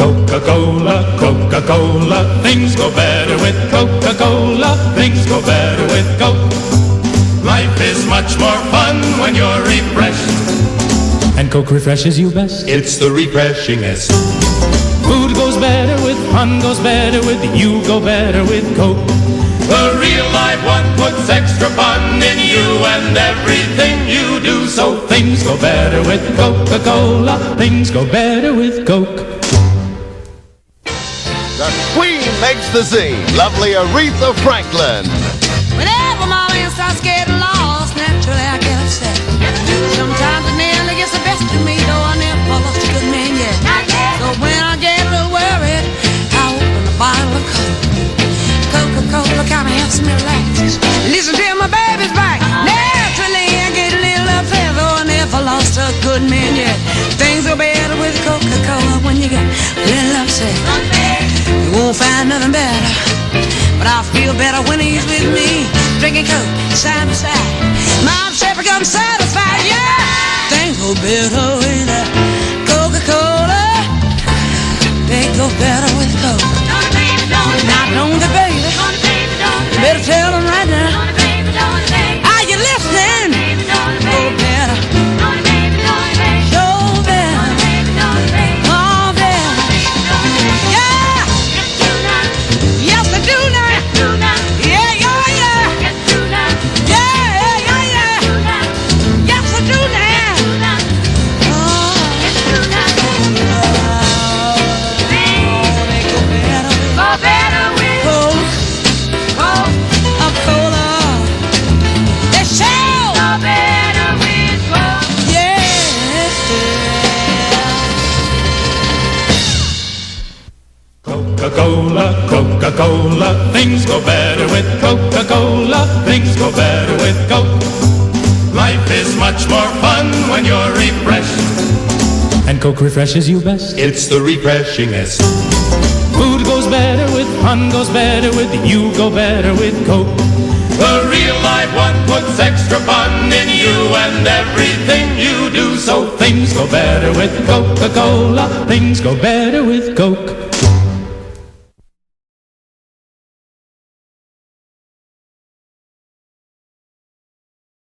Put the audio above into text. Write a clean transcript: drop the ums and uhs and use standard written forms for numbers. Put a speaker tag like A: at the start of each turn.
A: Coca-Cola, Coca-Cola. Things go better with Coca-Cola. Things go better with Coke. Life is much more fun when you're refreshed. And Coke refreshes you best.
B: It's the refreshingest.
A: Food goes better with, fun goes better with, you go better with Coke.
B: The real live one puts extra fun in you and everything you do.
A: So things go better with Coca-Cola. Things go better with Coke.
C: The Queen makes the scene. Lovely Aretha Franklin.
D: Whenever my man starts getting lost, naturally I get upset. Sometimes it nearly gets the best of me, though I never lost a good man yet. So when I get a little worried, I open a bottle of Coke. Coca-Cola kinda helps me relax. Listen till my baby's back. Naturally I get a little upset, though I never lost a good man yet. Things are better with Coca-Cola when you get a little upset. You won't find nothing better, but I feel better when he's with me, drinking Coke side by side. My upset becomes satisfied, yeah. Things go better with Coca-Cola. They go better with Coke. Now don't they, baby? You better tell them right now. Are you listening? Go better. Go better. Oh, better. Yeah. Yes, I do now. Yeah, yeah, yeah. Yeah, yeah, yeah, yeah. Yes, I do now. Oh, they go better with Coke. Coca-Cola. They show. Yeah.
A: Coca-Cola, Coca-Cola. Things go better with Coca-Cola. Things go better with Coke.
B: Life is much more fun when you're refreshed.
A: And Coke refreshes you best.
B: It's the refreshingest.
A: Food goes better with, fun goes better with, you go better with Coke.
B: The real live one puts extra fun in you and everything you do.
A: So things go better with Coca-Cola. Things go better with Coke.